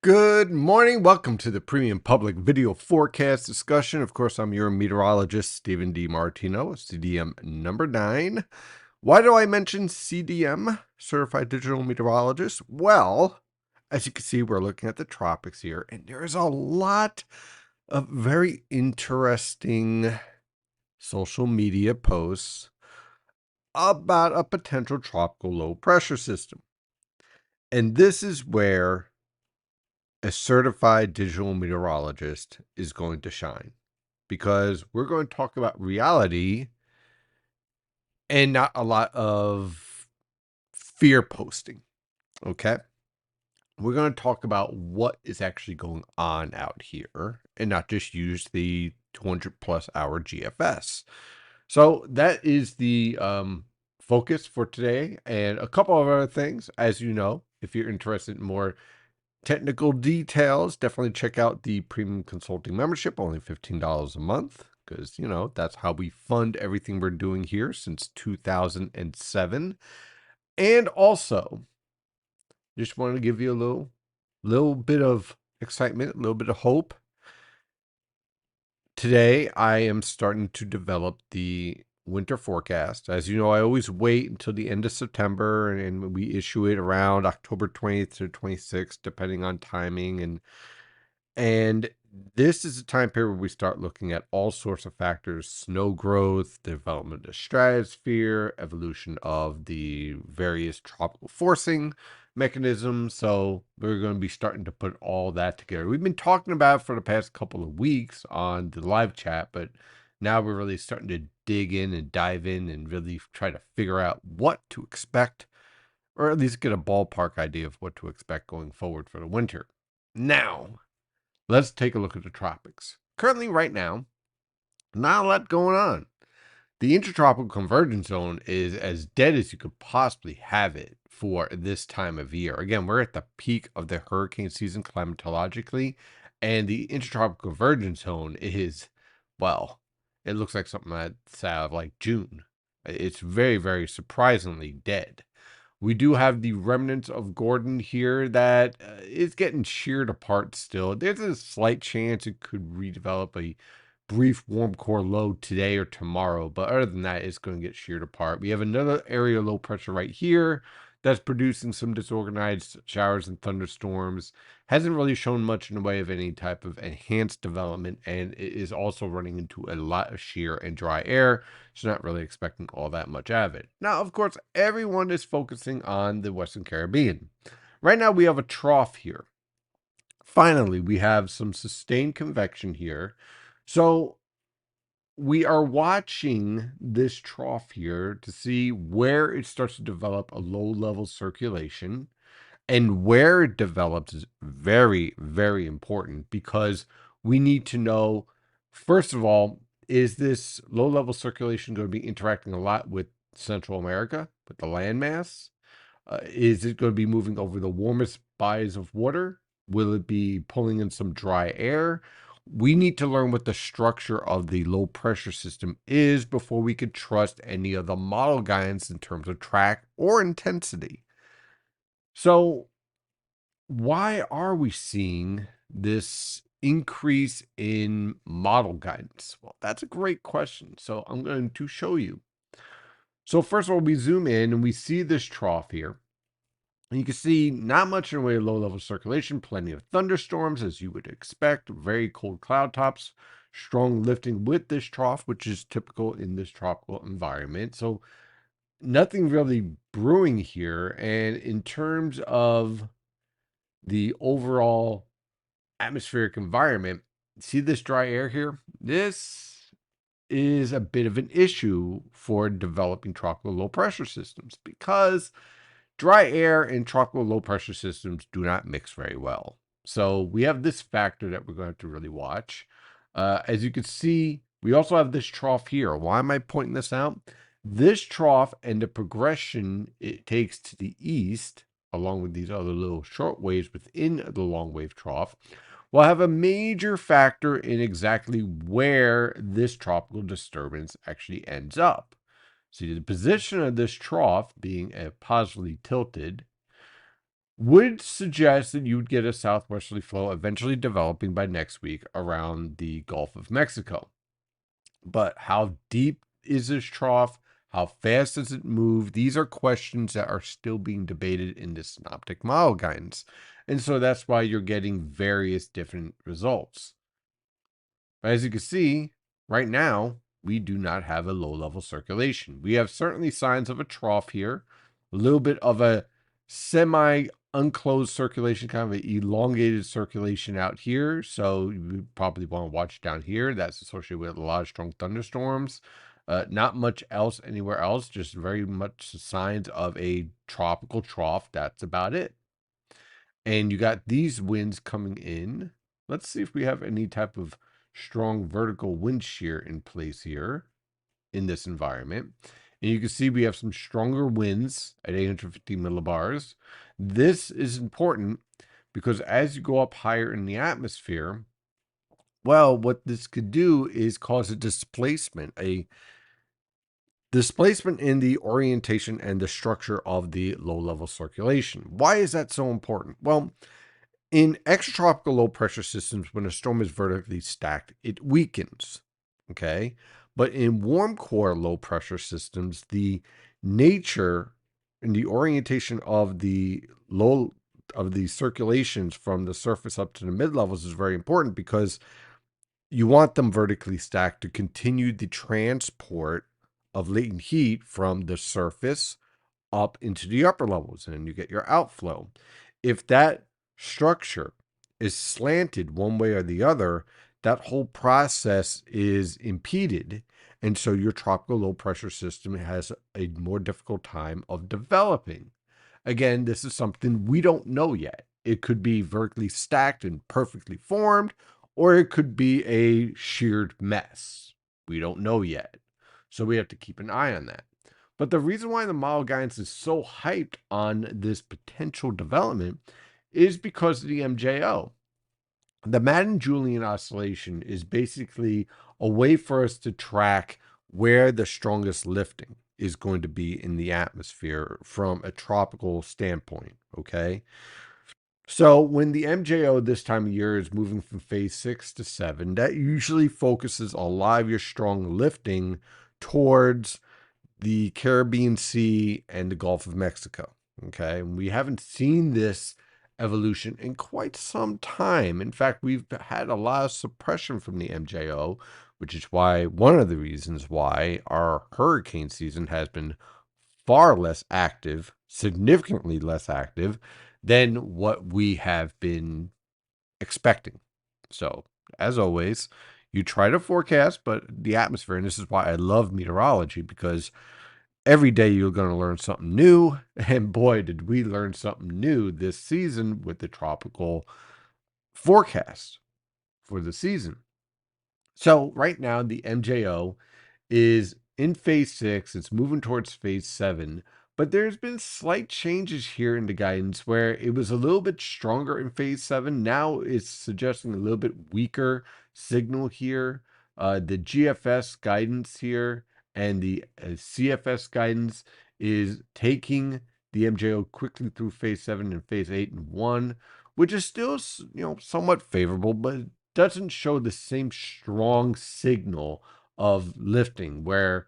Good morning. Welcome to the Premium Public Video Forecast discussion. Of course, I'm your meteorologist, Stephen D. Martino, CDM number 9. Why do I mention CDM, Certified Digital Meteorologist? Well, as you can see, we're looking at the tropics here, and there's a lot of very interesting social media posts about a potential tropical low pressure system. And this is where a certified digital meteorologist is going to shine, because we're going to talk about reality and not a lot of fear posting. Okay. We're going to talk about what is actually going on out here and not just use the 200 plus hour GFS. So that is the focus for today, and a couple of other things. As you know, if you're interested in more technical details, definitely check out the premium consulting membership, only $15 a month, because, that's how we fund everything we're doing here since 2007. And also, just wanted to give you a little bit of excitement, a little bit of hope. Today, I am starting to develop the winter forecast. As you know, I always wait until the end of September, and we issue it around October 20th to 26th, depending on timing. And this is a time period where we start looking at all sorts of factors: snow growth, development of the stratosphere, evolution of the various tropical forcing mechanisms. So we're going to be starting to put all that together. We've been talking about it for the past couple of weeks on the live chat, but now we're really starting to dig in and dive in and really try to figure out what to expect, or at least get a ballpark idea of what to expect going forward for the winter. Now, let's take a look at the tropics. Currently, right now, not a lot going on. The intertropical convergence zone is as dead as you could possibly have it for this time of year. Again, we're at the peak of the hurricane season climatologically, and the intertropical convergence zone is, well, it looks like something that's out of like June. It's very, very surprisingly dead. We do have the remnants of Gordon here that is getting sheared apart still. There's a slight chance it could redevelop a brief warm core low today or tomorrow, but other than that, it's going to get sheared apart. We have another area of low pressure right here that's producing some disorganized showers and thunderstorms. Hasn't really shown much in the way of any type of enhanced development, and it is also running into a lot of shear and dry air, so not really expecting all that much out of it. Now, of course, everyone is focusing on the Western Caribbean. Right now, we have a trough here. Finally, we have some sustained convection here. So we are watching this trough here to see where it starts to develop a low-level circulation, and where it develops is very, very important, because we need to know, first of all, is this low-level circulation going to be interacting a lot with Central America, with the landmass? Is it going to be moving over the warmest bodies of water? Will it be pulling in some dry air? We need to learn what the structure of the low pressure system is before we could trust any of the model guidance in terms of track or intensity. So, why are we seeing this increase in model guidance? Well, that's a great question. So, I'm going to show you. So, first of all, we zoom in and we see this trough here. And you can see not much in the way of low-level circulation, plenty of thunderstorms, as you would expect, very cold cloud tops, strong lifting with this trough, which is typical in this tropical environment. So nothing really brewing here. And in terms of the overall atmospheric environment, see this dry air here? This is a bit of an issue for developing tropical low pressure systems, because dry air and tropical low pressure systems do not mix very well. So we have this factor that we're going to have to really watch. As you can see, we also have this trough here. Why am I pointing this out? This trough and the progression it takes to the east, along with these other little short waves within the long wave trough, will have a major factor in exactly where this tropical disturbance actually ends up. See, the position of this trough being positively tilted would suggest that you would get a southwesterly flow eventually developing by next week around the Gulf of Mexico. But how deep is this trough? How fast does it move? These are questions that are still being debated in the synoptic model guidance. And so that's why you're getting various different results. But as you can see, right now, we do not have a low level circulation. We have certainly signs of a trough here, a little bit of a semi unclosed circulation, kind of an elongated circulation out here. So you probably want to watch down here. That's associated with a lot of strong thunderstorms. Not much else anywhere else, just very much signs of a tropical trough. That's about it. And you got these winds coming in. Let's see if we have any type of strong vertical wind shear in place here in this environment. And you can see we have some stronger winds at 850 millibars. This is important because as you go up higher in the atmosphere, well, what this could do is cause a displacement in the orientation and the structure of the low level circulation. Why is that so important? Well, in extratropical low pressure systems, when a storm is vertically stacked, it weakens. Okay. But in warm core low pressure systems, the nature and the orientation of the circulations from the surface up to the mid levels is very important because you want them vertically stacked to continue the transport of latent heat from the surface up into the upper levels, and then you get your outflow. If that structure is slanted one way or the other, that whole process is impeded. And so your tropical low pressure system has a more difficult time of developing. Again, this is something we don't know yet. It could be vertically stacked and perfectly formed, or it could be a sheared mess. We don't know yet. So we have to keep an eye on that. But the reason why the model guidance is so hyped on this potential development is because of the MJO. The Madden-Julian oscillation is basically a way for us to track where the strongest lifting is going to be in the atmosphere from a tropical standpoint, okay? So when the MJO this time of year is moving from phase 6 to 7, that usually focuses a lot of your strong lifting towards the Caribbean Sea and the Gulf of Mexico. Okay. And we haven't seen this evolution in quite some time. In fact, we've had a lot of suppression from the MJO, which is why one of the reasons why our hurricane season has been far less active, significantly less active than what we have been expecting. So, as always, you try to forecast, but the atmosphere, and this is why I love meteorology, because every day you're going to learn something new. And boy, did we learn something new this season with the tropical forecast for the season. So, right now, the MJO is in phase 6. It's moving towards phase 7. But there's been slight changes here in the guidance where it was a little bit stronger in phase 7. Now it's suggesting a little bit weaker signal here. The GFS guidance here and the CFS guidance is taking the MJO quickly through phase 7 and phase 8 and 1, which is still, somewhat favorable, but it doesn't show the same strong signal of lifting where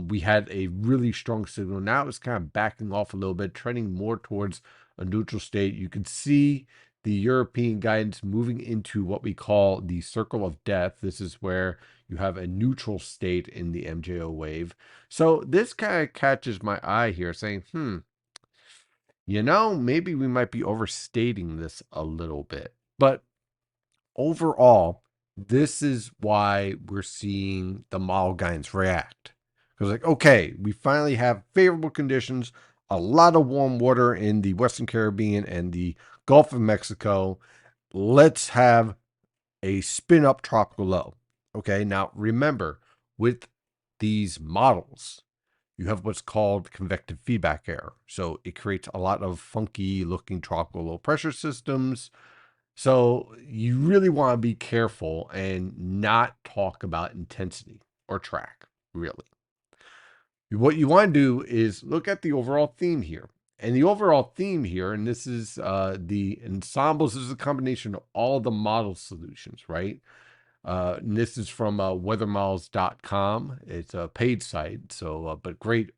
we had a really strong signal. Now it's kind of backing off a little bit, trending more towards a neutral state. You can see the European guidance moving into what we call the circle of death. This is where you have a neutral state in the MJO wave. So this kind of catches my eye here saying, maybe we might be overstating this a little bit. But overall, this is why we're seeing the model guidance react. Because, okay, we finally have favorable conditions, a lot of warm water in the Western Caribbean and the Gulf of Mexico. Let's have a spin up tropical low. Okay, now remember, with these models, you have what's called convective feedback error. So it creates a lot of funky looking tropical low pressure systems. So you really want to be careful and not talk about intensity or track, really. What you want to do is look at the overall theme here. And the overall theme here, and this is the ensembles, this is a combination of all the model solutions, right? And this is from weathermodels.com. It's a paid site, so but great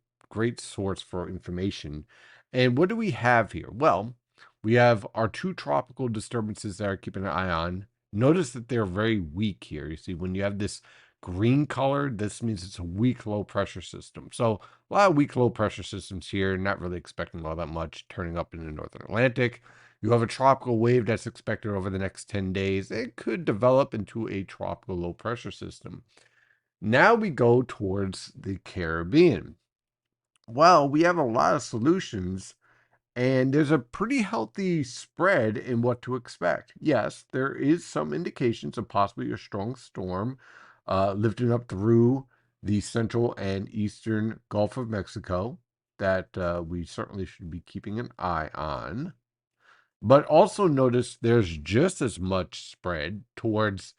source for information. And what do we have here? Well, we have our two tropical disturbances that are keeping an eye on. Notice that they're very weak here. You see, when you have this green color, this means it's a weak low pressure system. So a lot of weak low pressure systems here, not really expecting all that much turning up in the northern Atlantic. You have a tropical wave that's expected over the next 10 days. It could develop into a tropical low pressure system. Now we go towards the Caribbean. Well, we have a lot of solutions, and there's a pretty healthy spread in what to expect. Yes, there is some indications of possibly a strong storm lifting up through the central and eastern Gulf of Mexico that we certainly should be keeping an eye on. But also notice there's just as much spread towards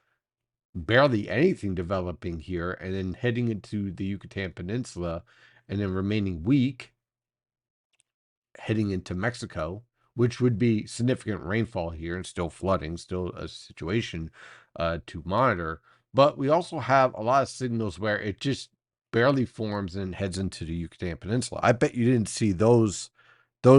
barely anything developing here and then heading into the Yucatan Peninsula and then remaining weak, heading into Mexico, which would be significant rainfall here and still flooding, still a situation to monitor. But we also have a lot of signals where it just barely forms and heads into the Yucatan Peninsula. I bet you didn't see those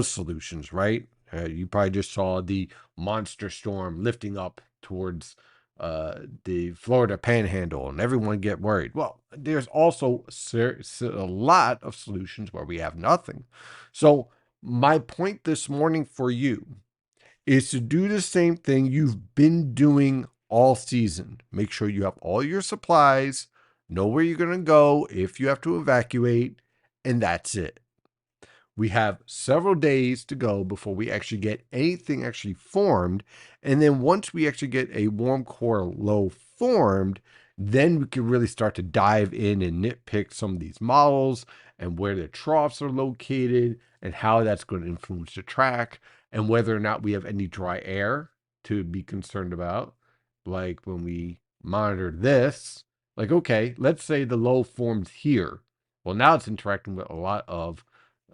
solutions, right? You probably just saw the monster storm lifting up towards the Florida Panhandle, and everyone get worried. Well, there's also a lot of solutions where we have nothing. So my point this morning for you is to do the same thing you've been doing all season. Make sure you have all your supplies, know where you're going to go if you have to evacuate, and that's it. We have several days to go before we actually get anything actually formed. And then once we actually get a warm core low formed, then we can really start to dive in and nitpick some of these models and where the troughs are located and how that's going to influence the track and whether or not we have any dry air to be concerned about. Like when we monitor this, like, okay, let's say the low forms here. Well, now it's interacting with a lot of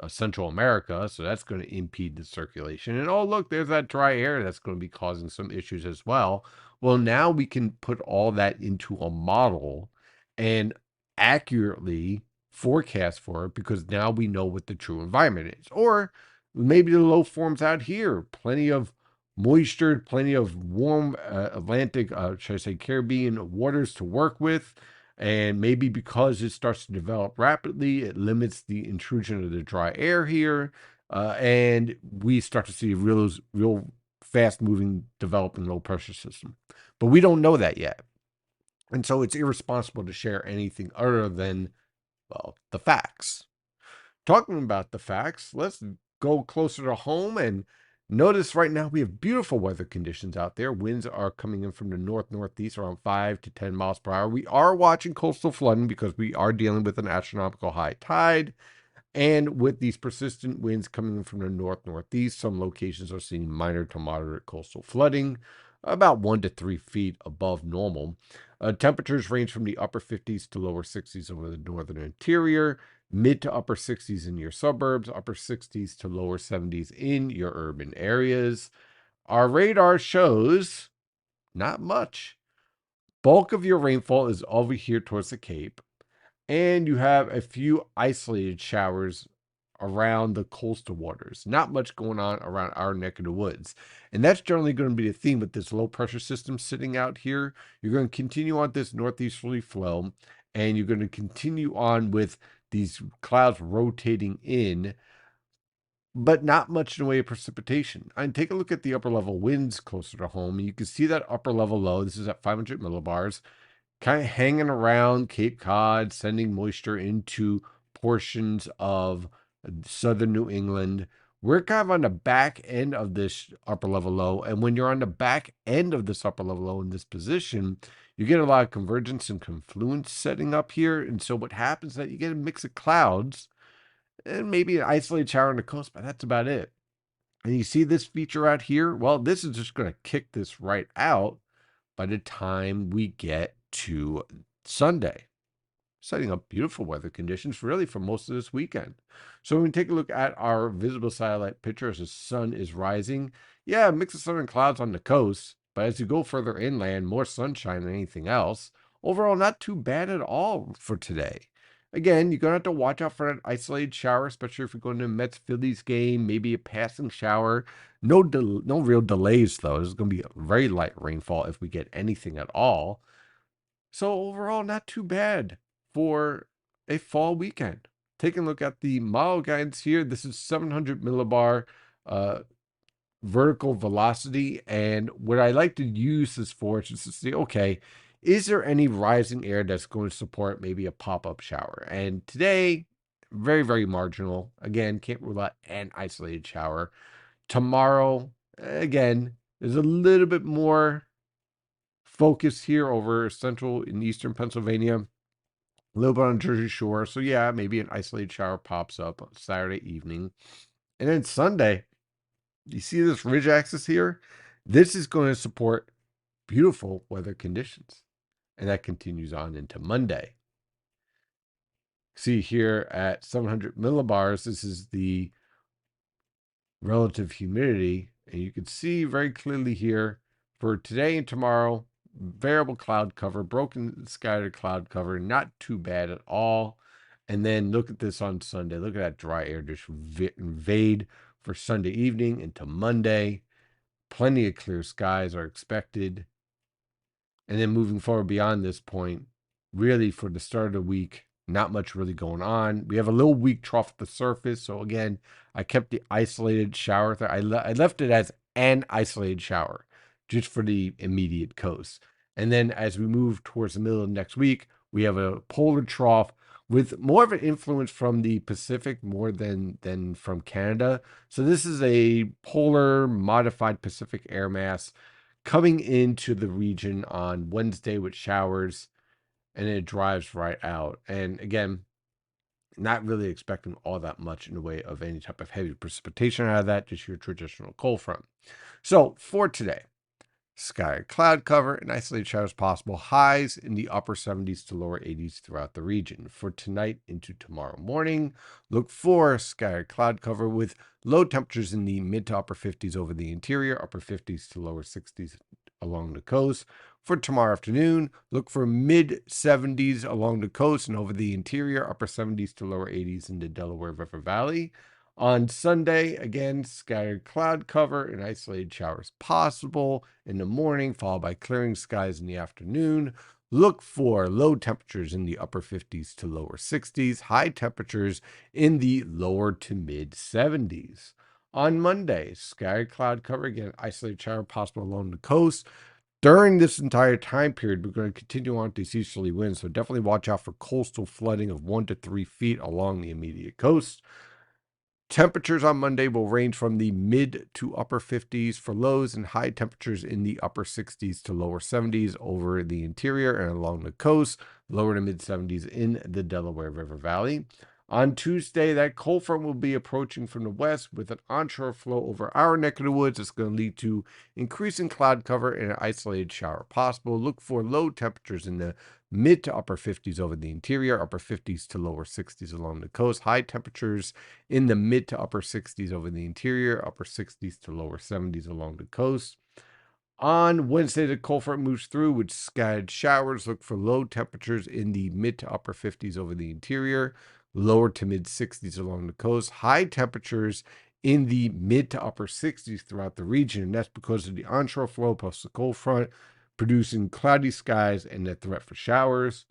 Central America, so that's going to impede the circulation. And oh, look, there's that dry air that's going to be causing some issues as well. Well, now we can put all that into a model and accurately forecast for it because now we know what the true environment is. Or maybe the low forms out here, plenty of moisture, plenty of warm Atlantic, should I say, Caribbean waters to work with. And maybe because it starts to develop rapidly, it limits the intrusion of the dry air here. And we start to see a real fast moving, developing low pressure system. But we don't know that yet. And so it's irresponsible to share anything other than, well, the facts. Talking about the facts, let's go closer to home and notice right now we have beautiful weather conditions out there. Winds are coming in from the northeast around 5 to 10 miles per hour. We are watching coastal flooding because we are dealing with an astronomical high tide. And with these persistent winds coming in from the northeast, some locations are seeing minor to moderate coastal flooding, about 1 to 3 feet above normal. Temperatures range from the upper 50s to lower 60s over the northern interior, mid to upper 60s in your suburbs, upper 60s to lower 70s in your urban areas. Our radar shows not much. Bulk of your rainfall is over here towards the Cape, and you have a few isolated showers around the coastal waters. Not much going on around our neck of the woods. And that's generally going to be the theme with this low pressure system sitting out here. You're going to continue on this northeasterly flow, and you're going to continue on with these clouds rotating in, but not much in the way of precipitation. And take a look at the upper level winds closer to home. And you can see that upper level low. This is at 500 millibars kind of hanging around Cape Cod, sending moisture into portions of southern New England. We're kind of on the back end of this upper level low. And when you're on the back end of this upper level low in this position, you get a lot of convergence and confluence setting up here. And so what happens is that you get a mix of clouds and maybe an isolated shower on the coast, but that's about it. And you see this feature out here? Well, this is just going to kick this right out by the time we get to Sunday. setting up beautiful weather conditions really for most of this weekend. So when we take a look at our visible satellite picture as the sun is rising, yeah, a mix of sun and clouds on the coast, but as you go further inland, more sunshine than anything else. Overall, not too bad at all for today. Again, you're going to have to watch out for that isolated shower, especially if you're going to a Mets Phillies game, maybe a passing shower. No real delays, though. There's going to be a very light rainfall if we get anything at all. So overall, not too bad for a fall weekend. Taking a look at the model guidance here, this is 700 millibar uh, vertical velocity. And what I like to use this for is just to see, okay, is there any rising air that's going to support maybe a pop-up shower? And today, very, very marginal. Again, can't rule out an isolated shower. Tomorrow, again, there's a little bit more focus here over central and eastern Pennsylvania, a little bit on Jersey Shore. So, yeah, maybe an isolated shower pops up on Saturday evening. And then Sunday, you see this ridge axis here? This is going to support beautiful weather conditions. And that continues on into Monday. See here at 700 millibars, this is the relative humidity. And you can see very clearly here for today and tomorrow, variable cloud cover, broken scattered cloud cover, not too bad at all. And then look at this on Sunday. Look at that dry air just invade for Sunday evening into Monday. Plenty of clear skies are expected. And then moving forward beyond this point, really for the start of the week, not much really going on. We have a little weak trough at the surface. So again, I kept the isolated shower. I left it as an isolated shower just for the immediate coast. And then as we move towards the middle of next week, we have a polar trough with more of an influence from the Pacific more than from Canada. So this is a polar modified Pacific air mass coming into the region on Wednesday with showers, and it drives right out. And again, not really expecting all that much in the way of any type of heavy precipitation out of that, just your traditional cold front. So for today, sky cloud cover and isolated showers possible. Highs in the upper 70s to lower 80s throughout the region. For tonight into tomorrow morning, look for sky cloud cover with low temperatures in the mid to upper 50s over the interior, upper 50s to lower 60s along the coast. For tomorrow afternoon, look for mid 70s along the coast and over the interior, upper 70s to lower 80s in the Delaware River Valley. On Sunday, again, scattered cloud cover and isolated showers possible in the morning, followed by clearing skies in the afternoon. Look for low temperatures in the upper 50s to lower 60s, high temperatures in the lower to mid 70s. On Monday, scattered cloud cover, again, isolated shower possible along the coast. During this entire time period, we're going to continue on to easterly winds, so definitely watch out for coastal flooding of 1 to 3 feet along the immediate coast. Temperatures on Monday will range from the mid to upper 50s for lows and high temperatures in the upper 60s to lower 70s over the interior and along the coast, lower to mid 70s in the Delaware River Valley. On Tuesday, that cold front will be approaching from the west with an onshore flow over our neck of the woods. It's going to lead to increasing cloud cover and an isolated shower possible. Look for low temperatures in the mid to upper 50s over the interior, upper 50s to lower 60s along the coast. High temperatures in the mid to upper 60s over the interior, upper 60s to lower 70s along the coast. On Wednesday, the cold front moves through with scattered showers. Look for low temperatures in the mid to upper 50s over the interior, lower to mid 60s along the coast. High temperatures in the mid to upper 60s throughout the region. And that's because of the onshore flow plus the cold front producing cloudy skies and a threat for showers.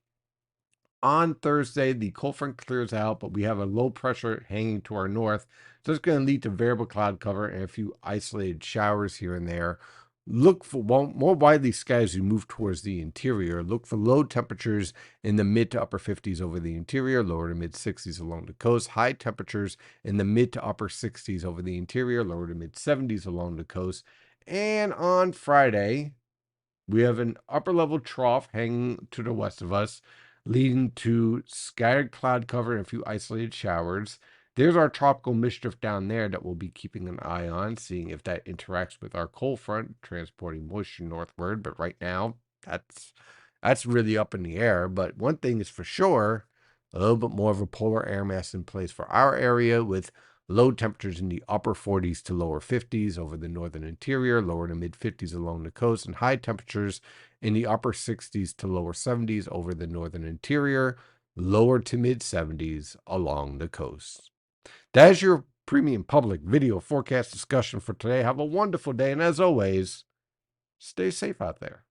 On Thursday, the cold front clears out, but we have a low pressure hanging to our north. So it's going to lead to variable cloud cover and a few isolated showers here and there. Look for more widely skies as you move towards the interior. Look for low temperatures in the mid to upper 50s over the interior, lower to mid 60s along the coast. High temperatures in the mid to upper 60s over the interior, lower to mid 70s along the coast. And on Friday, we have an upper level trough hanging to the west of us, leading to scattered cloud cover and a few isolated showers. There's our tropical mischief down there that we'll be keeping an eye on, seeing if that interacts with our cold front, transporting moisture northward. But right now, that's That's really up in the air. But one thing is for sure, a little bit more of a polar air mass in place for our area, with low temperatures in the upper 40s to lower 50s over the northern interior, lower to mid 50s along the coast, and high temperatures in the upper 60s to lower 70s over the northern interior, lower to mid 70s along the coast. That is your premium public video forecast discussion for today. Have a wonderful day, and as always, stay safe out there.